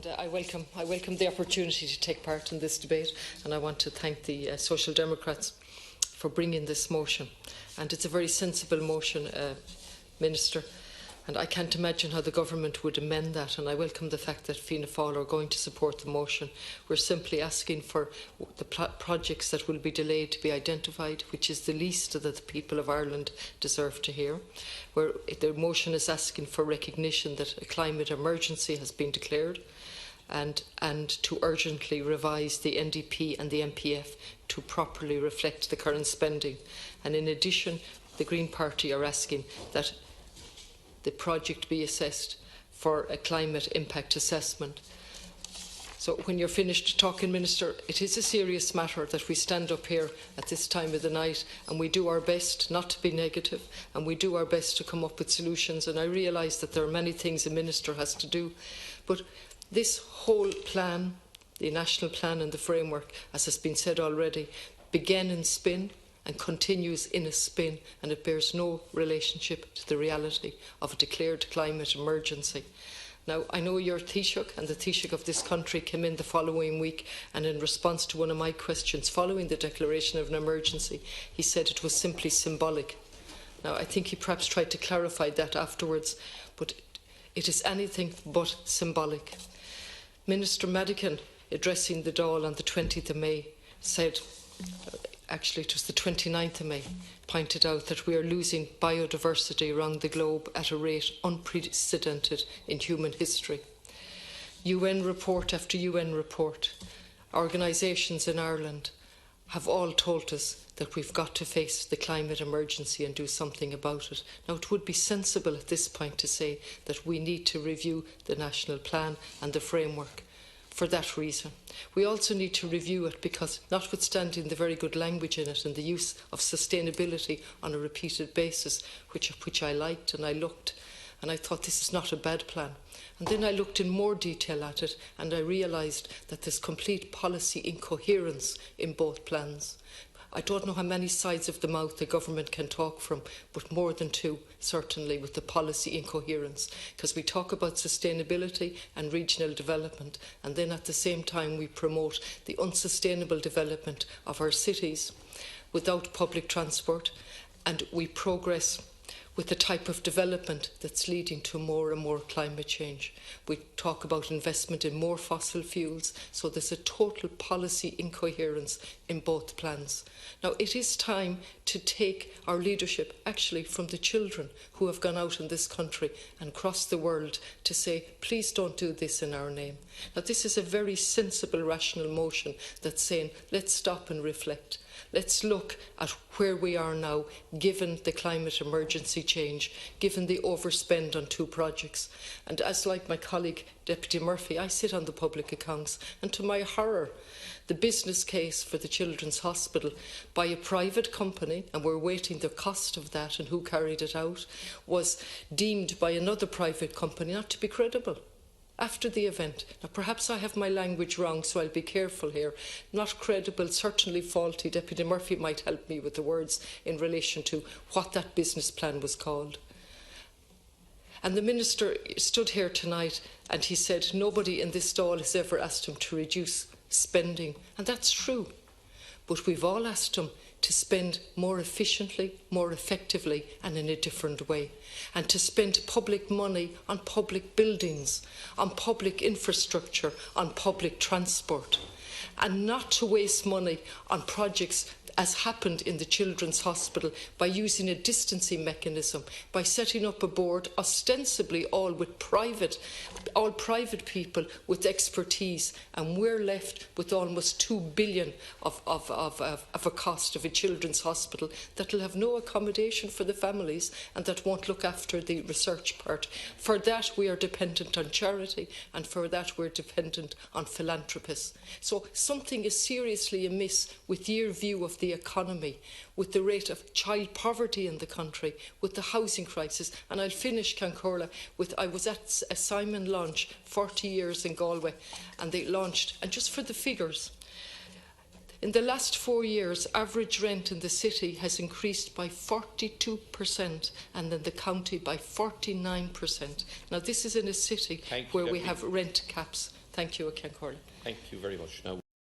I welcome the opportunity to take part in this debate, and I want to thank the Social Democrats for bringing this motion. And it's a very sensible motion, Minister, and I can't imagine how the government would amend that, and I welcome the fact that Fianna Fáil are going to support the motion. We're simply asking for the projects that will be delayed to be identified, which is the least that the people of Ireland deserve to hear. Where the motion is asking for recognition that a climate emergency has been declared, and to urgently revise the NDP and the MPF to properly reflect the current spending. And in addition, the Green Party are asking that the project be assessed for a climate impact assessment. So when you're finished talking, Minister, it is a serious matter that we stand up here at this time of the night and we do our best not to be negative, and we do our best to come up with solutions. And I realise that there are many things a minister has to do, but this whole plan, the national plan and the framework, as has been said already, began in spin and continues in a spin, and it bears no relationship to the reality of a declared climate emergency. Now, I know your Taoiseach and the Taoiseach of this country came in the following week, and in response to one of my questions following the declaration of an emergency, he said it was simply symbolic. Now, I think he perhaps tried to clarify that afterwards, but it is anything but symbolic. Minister Madigan, addressing the Dáil on the 20th of May, said, actually it was the 29th of May, pointed out that we are losing biodiversity around the globe at a rate unprecedented in human history. UN report after UN report, organisations in Ireland have all told us that we've got to face the climate emergency and do something about it. Now, it would be sensible at this point to say that we need to review the national plan and the framework for that reason. We also need to review it because, notwithstanding the very good language in it and the use of sustainability on a repeated basis, which I liked, and I looked and I thought this is not a bad plan. And then I looked in more detail at it and I realised that there's complete policy incoherence in both plans. I don't know how many sides of the mouth the government can talk from, but more than two, certainly, with the policy incoherence. Because we talk about sustainability and regional development, and then at the same time we promote the unsustainable development of our cities without public transport, and we progress with the type of development that's leading to more and more climate change. We talk about investment in more fossil fuels, so there's a total policy incoherence in both plans. Now, it is time to take our leadership, actually, from the children who have gone out in this country and across the world to say, please don't do this in our name. Now, this is a very sensible, rational motion that's saying, let's stop and reflect. Let's look at where we are now, given the climate emergency change, given the overspend on two projects. And as like my colleague, Deputy Murphy, I sit on the public accounts, and to my horror, the business case for the Children's Hospital by a private company, and we're waiting the cost of that and who carried it out, was deemed by another private company not to be credible. After the event. Now, perhaps I have my language wrong, so I'll be careful here. Not credible, certainly faulty. Deputy Murphy might help me with the words in relation to what that business plan was called. And the Minister stood here tonight and he said nobody in this Dáil has ever asked him to reduce spending. And that's true. But we've all asked him to spend more efficiently, more effectively, and in a different way. And to spend public money on public buildings, on public infrastructure, on public transport. And not to waste money on projects as happened in the Children's Hospital by using a distancing mechanism, by setting up a board ostensibly all private people with expertise, and we're left with almost $2 billion of a cost of a children's hospital that will have no accommodation for the families and that won't look after the research part. For that we are dependent on charity, and for that we're dependent on philanthropists. So something is seriously amiss with your view of the economy, with the rate of child poverty in the country, with the housing crisis. And I'll finish, Cancurla, with I was at a Simon launch 40 years in Galway, and they launched, and just for the figures, in the last 4 years, average rent in the city has increased by 42%, and in the county by 49%. Now, this is in a city where we have rent caps. Thank you, Ken Corley. Thank you very much. Now